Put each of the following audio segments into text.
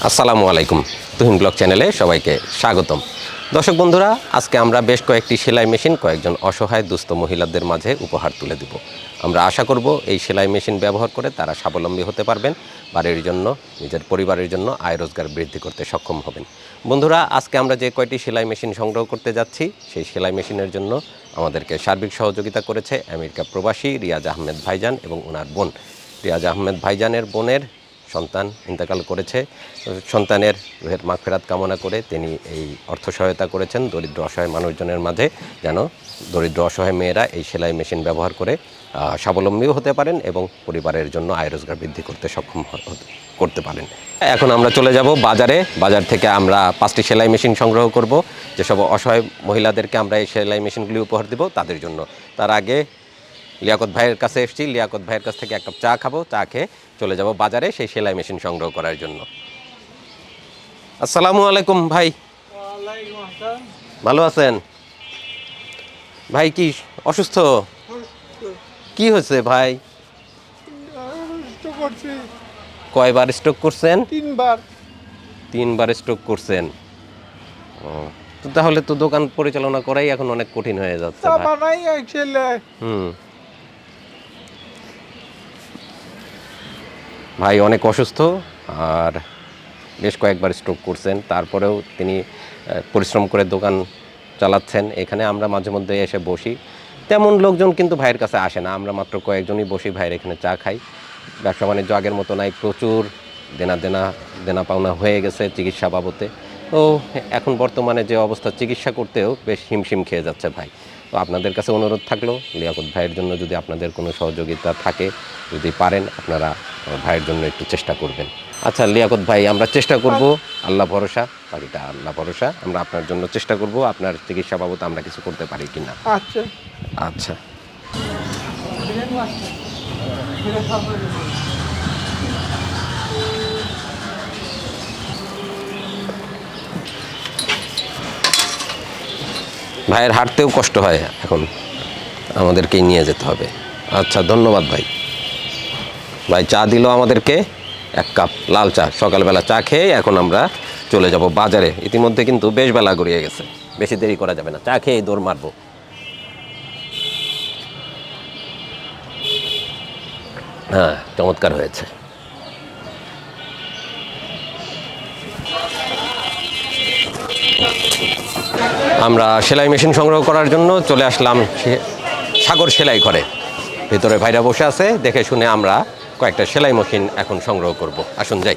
আসসালামু আলাইকুম, তুহিন ব্লগ চ্যানেলে সবাইকে স্বাগতম। দর্শক বন্ধুরা, আজকে আমরা বেশ কয়েকটি সেলাই মেশিন কয়েকজন অসহায় দুস্থ মহিলাদের মাঝে উপহার তুলে দেব। আমরা আশা করব এই সেলাই মেশিন ব্যবহার করে তারা স্বাবলম্বী হতে পারবেন, বাড়ির জন্য, নিজের পরিবারের জন্য আয় রোজগার বৃদ্ধি করতে সক্ষম হবেন। বন্ধুরা, আজকে আমরা যে কয়টি সেলাই মেশিন সংগ্রহ করতে যাচ্ছি, সেই সেলাই মেশিনের জন্য আমাদেরকে সার্বিক সহযোগিতা করেছে আমেরিকা প্রবাসী রিয়াজ আহমেদ ভাইজান এবং ওনার বোন। রিয়াজ আহমেদ ভাইজানের বোনের সন্তান ইন্তেকাল করেছে। সন্তানের রুহের মাগফিরাত কামনা করে তিনি এই অর্থ সহায়তা করেছেন দরিদ্র অসহায় মানুষজনের মাঝে, যেন দরিদ্র অসহায় মেয়েরা এই সেলাই মেশিন ব্যবহার করে স্বাবলম্বীও হতে পারেন এবং পরিবারের জন্য আয় রোজগার বৃদ্ধি করতে সক্ষম করতে পারেন। এখন আমরা চলে যাব বাজারে। বাজার থেকে আমরা 5টি সেলাই মেশিন সংগ্রহ করব। যেসব অসহায় মহিলাদেরকে আমরা এই সেলাই মেশিনগুলি উপহার দেব তাদের জন্য। তার আগে লিয়াকত ভাইয়ের কাছে এসেছি, লিয়াকত ভাইয়ের কাছ থেকে এক কাপ চা খাবো, চা খেয়ে চলে যাব বাজারে সেই সেলাই মেশিন সংগ্রহ করার জন্য। আসসালামু আলাইকুম ভাই। ভালো আছেন ভাই? কি অসুস্থ? কি হয়েছে ভাই? কয়বার স্ট্রোক করছেন? তিনবার স্ট্রোক করছেন। তো তাহলে তো দোকান পরিচালনা করাই এখন অনেক কঠিন হয়ে যাচ্ছে। ভাই অনেক অসুস্থ আর বেশ কয়েকবার স্ট্রোক করছেন, তারপরেও তিনি পরিশ্রম করে দোকান চালাচ্ছেন। এখানে আমরা মাঝে মধ্যে এসে বসি, তেমন লোকজন কিন্তু ভাইয়ের কাছে আসে না, আমরা মাত্র কয়েকজনই বসি, ভাইয়ের এখানে চা খাই। ব্যবসা বাণিজ্য আগের মতো নাই, প্রচুর দেনা পাওনা হয়ে গেছে চিকিৎসা বাবদে। তো এখন বর্তমানে যে অবস্থা, চিকিৎসা করতেও বেশ হিমশিম খেয়ে যাচ্ছে ভাই। তো আপনাদের কাছে অনুরোধ থাকলো, লিয়াকত ভাইয়ের জন্য যদি আপনাদের কোনো সহযোগিতা থাকে, যদি পারেন আপনারা ভাইয়ের জন্য একটু চেষ্টা করবেন। আচ্ছা লিয়াকত ভাই, আমরা চেষ্টা করব, আল্লাহ ভরসা, বাকিটা আল্লাহ ভরসা। আমরা আপনার জন্য চেষ্টা করব, আপনার চিকিৎসা বাবদ আমরা কিছু করতে পারি কিনা। আচ্ছা আচ্ছা। ভাইয়ের হাঁটতেও কষ্ট হয়, এখন আমাদেরকেই নিয়ে যেতে হবে। আচ্ছা, ধন্যবাদ ভাই। ভাই চা দিল আমাদেরকে, এক কাপ লাল চা। সকালবেলা চা খেয়ে এখন আমরা চলে যাব বাজারে। ইতিমধ্যে কিন্তু বেশ বেলা গড়িয়ে গেছে, বেশি দেরি করা যাবে না, চা খেয়ে দৌড় মারবো। হ্যাঁ, চমৎকার হয়েছে। আমরা সেলাই মেশিন সংগ্রহ করার জন্য চলে আসলাম সাগর সেলাই ঘরে। ভিতরে ভাইরা বসে আছে, দেখে শুনে আমরা কয়েকটা সেলাই মেশিন এখন সংগ্রহ করব। আসুন যাই।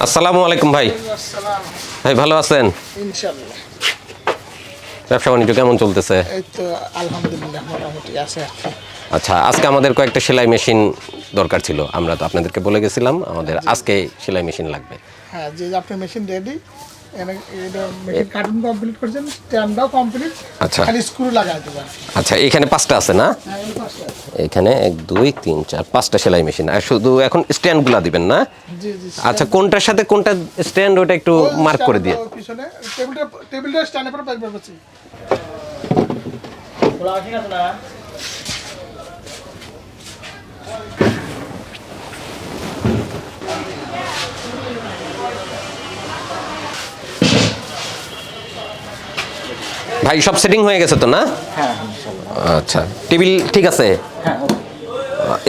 আসসালামু আলাইকুম ভাই। ভাই ভালো আছেন? ইনশাআল্লাহ। ব্যবসা বাণিজ্য কেমন চলতেছে? এই তো আলহামদুলিল্লাহ, মোটামুটি আছে। আচ্ছা, আজকে আমাদের কয়েকটা সেলাই মেশিন দরকার ছিল। আমরা তো আপনাদেরকে বলে গেছিলাম আমাদের আজকে সেলাই মেশিন লাগবে। হ্যাঁ, যে আপনার মেশিন রেডি, এটা মেশিন কাটিং কমপ্লিট করছেন, স্ট্যান্ডটাও কমপ্লিট, আচ্ছা খালি স্ক্রু লাগাই দেবেন। আচ্ছা, এখানে 5টা আছে না? হ্যাঁ, এই পাশে আছে। এখানে 1 2 3 4 5টা সেলাই মেশিন, আর শুধু এখন স্ট্যান্ডগুলো দিবেন না? জি জি। আচ্ছা, কোনটার সাথে কোনটা স্ট্যান্ড ওটা একটু মার্ক করে দিয়ে। পিছনে টেবিলটা স্ট্যান্ডের পর পাইপ পাচ্ছি। ওলা ঠিক আছে না? ভাই সব সেটিং হয়ে গেছে তো না? হ্যাঁ ইনশাআল্লাহ। আচ্ছা, টেবিল ঠিক আছে? হ্যাঁ,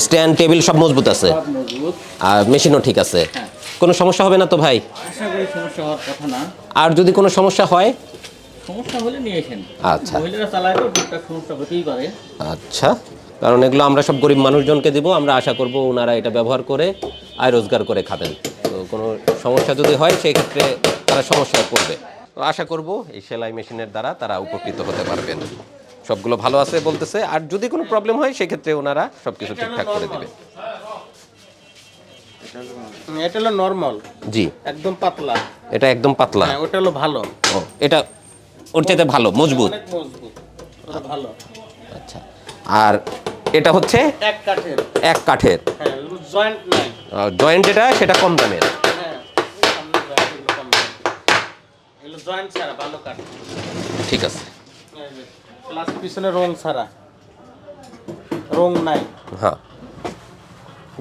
স্ট্যান্ড টেবিল সব মজবুত আছে, সব মজবুত। আর মেশিনও ঠিক আছে। হ্যাঁ। কোনো সমস্যা হবে না তো ভাই? আশা করি সমস্যা হওয়ার কথা না। আর যদি কোনো সমস্যা হয়? সমস্যা হলে নিয়ে আসেন। আচ্ছা মহিলারা চালায় তো টুকটাক সমস্যা হতেই পারে। আচ্ছা, কারণ এগুলো আমরা সব গরিব মানুষজনকে দেবো, আমরা আশা করব ওনারা এটা ব্যবহার করে আয় রোজগার করে খাবেন। তো কোনো সমস্যা যদি হয় সেই ক্ষেত্রে তারা সমস্যায় পড়বে। তো আশা করব এই সেলাই মেশিনের দ্বারা তারা উপকৃত হতে পারবেন। সবগুলো ভালো আছে বলতেছে, আর যদি কোনো প্রবলেম হয় সেক্ষেত্রে ওনারা সব কিছু ঠিকঠাক করে দেবে। এটা হলো নরমাল। জি, একদম পাতলা। এটা একদম পাতলা। হ্যাঁ, ওটা হলো ভালো। ও, এটা ওর চাইতে ভালো, মজবুত। অনেক মজবুত, ওটা ভালো। আচ্ছা, আর এটা হচ্ছে এক কাঠের। এক কাঠের। হ্যাঁ, জয়েন্ট নাই। জয়েন্ট যেটা সেটা কম দামের। হ্যাঁ, সামনে জয়েন্ট এগুলো কম দাম। এগুলো জয়েন্ট ছাড়া ভালো কাঠ। ঠিক আছে। গ্লাস পিছনে রং ছাড়া, রং নাই, হ্যাঁ,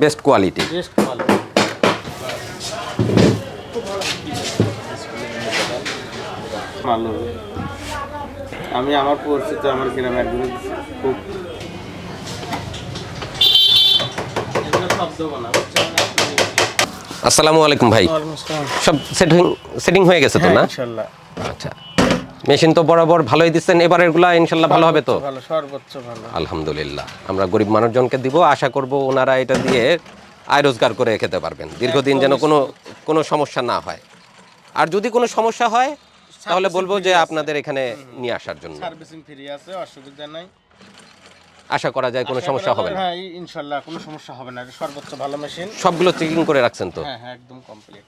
বেস্ট কোয়ালিটি। Best quality. ভালো, আমি আমার পরিচিত আমার গ্রামে একজন খুব এগুলো শব্দ বলা হচ্ছে। আসসালামু আলাইকুম ভাই, সব সেটিং হয়ে গেছে তো না? ইনশাআল্লাহ। আচ্ছা, মেশিন তো বরাবর ভালোই দিচ্ছেন, এবারেরগুলা ইনশাল্লাহ ভালো হবে তো? ভালো, সর্বোচ্চ ভালো। আলহামদুলিল্লাহ। আমরা গরিব মানুষজনকে দিব, আশা করব ওনারা এটা দিয়ে আয় রোজগার করে খেতে পারবেন দীর্ঘদিন, যেন কোনো সমস্যা না হয়। আর যদি কোনো সমস্যা হয় তাহলে বলবো যে আপনাদের এখানে নিয়ে আসার জন্য। সার্ভিসিং ফ্রি আছে, অসুবিধা নাই। আশা করা যায় কোনো সমস্যা হবে না। হ্যাঁ, ইনশাআল্লাহ কোনো সমস্যা হবে না। এটা সর্বোচ্চ ভালো মেশিন। সবগুলো চেকিং করে রাখছেন তো? হ্যাঁ, একদম কমপ্লিট।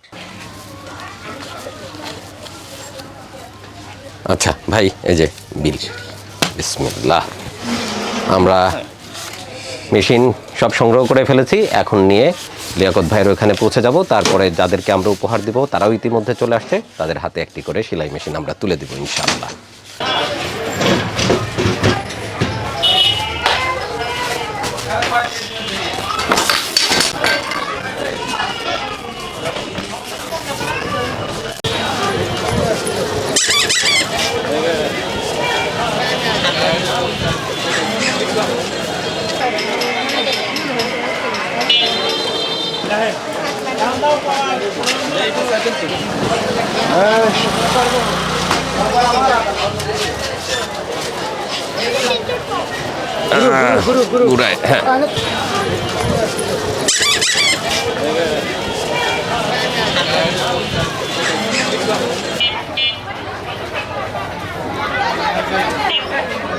আচ্ছা ভাই, এই যে বিল, বিসমিল্লাহ। আমরা মেশিন সব সংগ্রহ করে ফেলেছি, এখন নিয়ে লিয়াকত ভাইয়ের ওখানে পৌঁছে যাব। তারপরে যাদেরকে আমরা উপহার দিব তারাও ইতিমধ্যে চলে আসছে, তাদের হাতে একটি করে সেলাই মেশিন আমরা তুলে দিব ইনশাআল্লাহ। ঘুরায়, হ্যাঁ।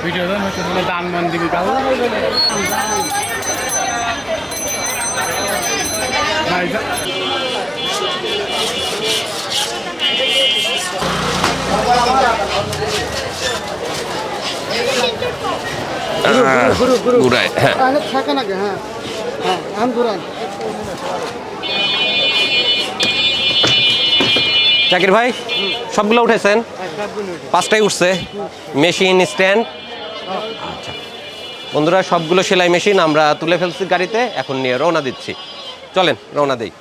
ভিডিও দান মান দিবি কাউ ঘুরায়, হ্যাঁ। থাকে নাকি? হ্যাঁ হ্যাঁ, আম ঘুরান। জাকির ভাই, সবগুলো উঠেছেন? 5টাই উঠছে। মেশিন স্ট্যান্ড, আচ্ছা বন্ধুরা, সবগুলো সেলাই মেশিন আমরা তুলে ফেলছি গাড়িতে, এখন নিয়ে রওনা দিচ্ছি। চলেন রওনা দেই।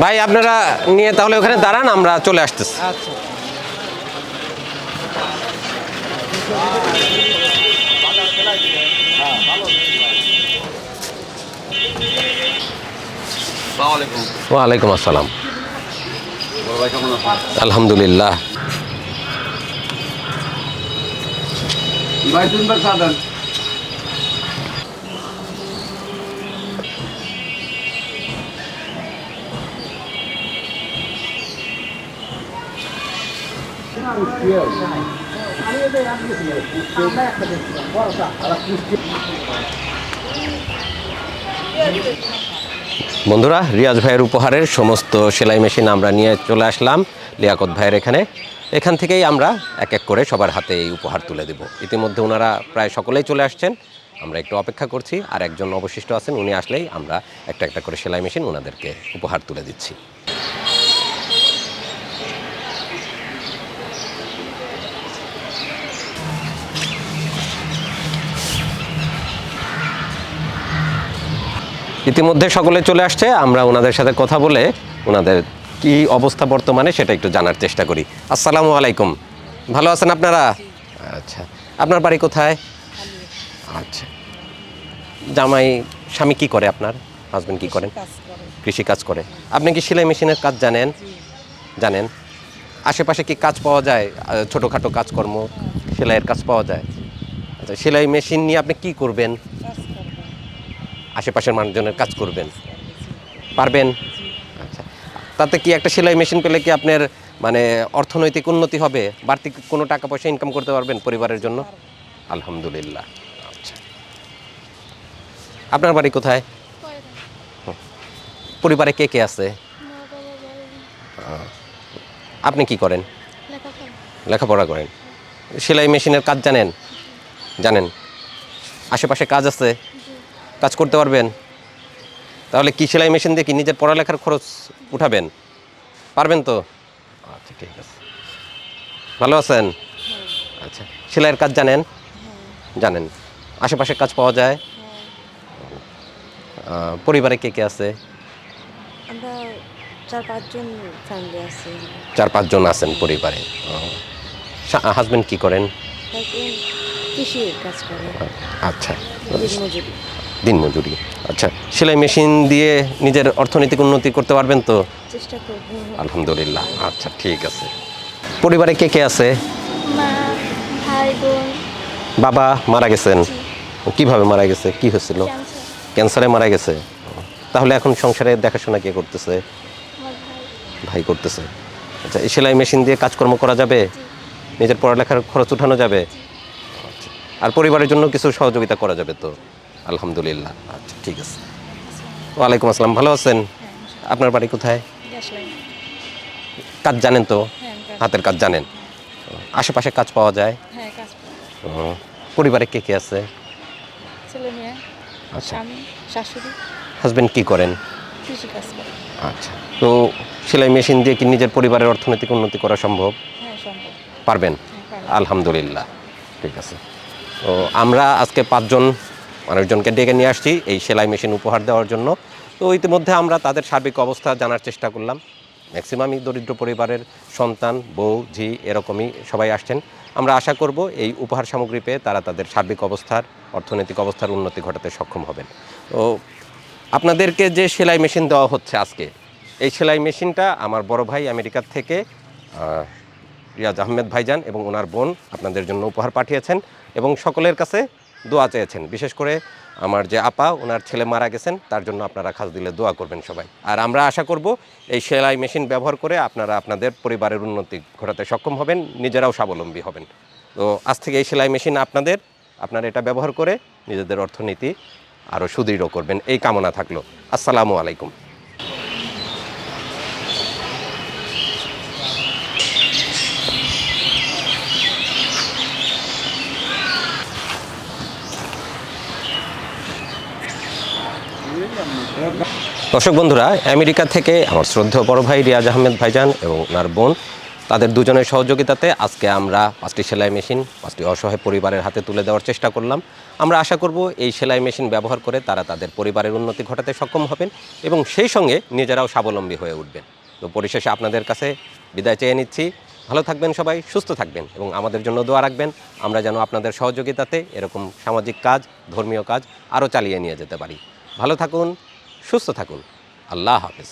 ভাই আপনারা নিয়ে তাহলে ওখানে দাঁড়ান, আমরা চলে আসতেছি। আচ্ছা, ওয়ালাইকুম আসসালাম। আলহামদুলিল্লাহ। ভাই তিনবার সাধারণ বন্ধুরা, রিয়াজ ভাইয়ের উপহারের সমস্ত সেলাই মেশিন আমরা নিয়ে চলে আসলাম লিয়াকত ভাইয়ের এখানে। এখান থেকেই আমরা এক এক করে সবার হাতে এই উপহার তুলে দেব। ইতিমধ্যে ওনারা প্রায় সকলেই চলে আসছেন, আমরা একটু অপেক্ষা করছি। আর একজন অবশিষ্ট আছেন, উনি আসলেই আমরা একটা একটা করে সেলাই মেশিন ওনাদেরকে উপহার তুলে দিচ্ছি। ইতিমধ্যে সকলে চলে আসছে, আমরা ওনাদের সাথে কথা বলে ওনাদের কি অবস্থা বর্তমানে সেটা একটু জানার চেষ্টা করি। আসসালামু আলাইকুম, ভালো আছেন আপনারা? আচ্ছা, আপনার বাড়ি কোথায়? আচ্ছা, জামাই স্বামী কি করে আপনার? হাজবেন্ড কি করেন? কৃষি কাজ করে। আপনি কি সেলাই মেশিনের কাজ জানেন? জানেন। আশেপাশে কি কাজ পাওয়া যায়? ছোটোখাটো কাজকর্ম, সেলাইয়ের কাজ পাওয়া যায়? আচ্ছা, সেলাই মেশিন নিয়ে আপনি কি করবেন? আশেপাশের মানুষজনের কাজ করবেন, পারবেন? আচ্ছা, তাতে কি একটা সেলাই মেশিন পেলে কি আপনার মানে অর্থনৈতিক উন্নতি হবে? বাড়তি কোনো টাকা পয়সা ইনকাম করতে পারবেন পরিবারের জন্য? আলহামদুলিল্লাহ। আচ্ছা, আপনার বাড়ি কোথায়? পরিবারে কে কে আছে? আপনি কি করেন? লেখাপড়া করেন। সেলাই মেশিনের কাজ জানেন? জানেন। আশেপাশে কাজ আছে, কাজ করতে পারবেন? তাহলে কি সেলাই মেশিন দিয়ে কি নিজের পড়ালেখার খরচ উঠাবেন? পারবেন তো? আচ্ছা, ঠিক আছে। ভালো আছেন? আচ্ছা, সেলাইয়ের কাজ জানেন? জানেন। আশেপাশে কাজ পাওয়া যায়? পরিবারে কে কে আছে? আমরা 4-5 জন ফ্যামিলি আছি। 4-5 জন আছেন পরিবারে। হাজবেন্ড কি করেন? তারপর কৃষির কাজ করে, আচ্ছা, দিনমজুরি। দিনমজুরি। আচ্ছা, সেলাই মেশিন দিয়ে নিজের অর্থনৈতিক উন্নতি করতে পারবেন তো? চেষ্টা করবো। আলহামদুলিল্লাহ। আচ্ছা, ঠিক আছে। পরিবারে কে কে আছে? মা, ভাই, বোন, বাবা মারা গেছেন? কিভাবে মারা গেছে? কি হয়েছিল? ক্যান্সারে মারা গেছে। তাহলে এখন সংসারে দেখাশোনা কে করতেছে? ভাই করতেছে। আচ্ছা, এই সেলাই মেশিন দিয়ে কাজকর্ম করা যাবে? নিজের পড়ালেখার খরচ উঠানো যাবে? আচ্ছা, আর পরিবারের জন্য কিছু সহযোগিতা করা যাবে তো? আলহামদুলিল্লাহ। আচ্ছা, ঠিক আছে। ওয়ালাইকুম আসসালাম। ভালো আছেন? আপনার বাড়ি কোথায়? কাজ জানেন তো? হাতের কাজ জানেন? আশেপাশে কাজ পাওয়া যায়? হ্যাঁ, কাজ ও, পরিবারে কে কে আছে? ছেলে মেয়ে, আচ্ছা, স্বামী, শাশুড়ি, হাজবেন্ড কি করেন? কৃষি কাজ করে। আচ্ছা, তো সেলাই মেশিন দিয়ে কি নিজের পরিবারের অর্থনৈতিক উন্নতি করা সম্ভব? হ্যাঁ, সম্ভব। পারবেন? আলহামদুলিল্লাহ। ঠিক আছে। তো আমরা আজকে 5 জন মানুষজনকে ডেকে নিয়ে আসছি এই সেলাই মেশিন উপহার দেওয়ার জন্য। তো ইতিমধ্যে আমরা তাদের সার্বিক অবস্থা জানার চেষ্টা করলাম। ম্যাক্সিমামই দরিদ্র পরিবারের সন্তান, বউ, ঝি এরকমই সবাই আসছেন। আমরা আশা করব এই উপহার সামগ্রী পেয়ে তারা তাদের সার্বিক অবস্থার, অর্থনৈতিক অবস্থার উন্নতি ঘটাতে সক্ষম হবেন। তো আপনাদেরকে যে সেলাই মেশিন দেওয়া হচ্ছে আজকে, এই সেলাই মেশিনটা আমার বড় ভাই আমেরিকার থেকে রিয়াজ আহমেদ ভাইজান এবং ওনার বোন আপনাদের জন্য উপহার পাঠিয়েছেন এবং সকলের কাছে দোয়া চেয়েছেন। বিশেষ করে আমার যে আপা, ওনার ছেলে মারা গেছেন, তার জন্য আপনারা খাস দিলে দোয়া করবেন সবাই। আর আমরা আশা করব এই সেলাই মেশিন ব্যবহার করে আপনারা আপনাদের পরিবারের উন্নতি ঘটাতে সক্ষম হবেন, নিজেরাও স্বাবলম্বী হবেন। তো আজ থেকে এই সেলাই মেশিন আপনারা এটা ব্যবহার করে নিজেদের অর্থনীতি আরও সুদৃঢ় করবেন, এই কামনা থাকলো। আসসালামু আলাইকুম। দর্শক বন্ধুরা, আমেরিকা থেকে আমার শ্রদ্ধেয় বড় ভাই রিয়াজ আহমেদ ভাইজান এবং ওনার বোন, তাদের দুজনের সহযোগিতাতে আজকে আমরা 5টি সেলাই মেশিন 5টি অসহায় পরিবারের হাতে তুলে দেওয়ার চেষ্টা করলাম। আমরা আশা করব এই সেলাই মেশিন ব্যবহার করে তারা তাদের পরিবারের উন্নতি ঘটাতে সক্ষম হবেন এবং সেই সঙ্গে নিজেরাও স্বাবলম্বী হয়ে উঠবেন। তো পরিশেষে আপনাদের কাছে বিদায় চেয়ে নিচ্ছি। ভালো থাকবেন সবাই, সুস্থ থাকবেন এবং আমাদের জন্য দোয়া রাখবেন। আমরা যেন আপনাদের সহযোগিতাতে এরকম সামাজিক কাজ, ধর্মীয় কাজ আরও চালিয়ে নিয়ে যেতে পারি। ভালো থাকুন, সুস্থ থাকুন। আল্লাহ হাফেজ।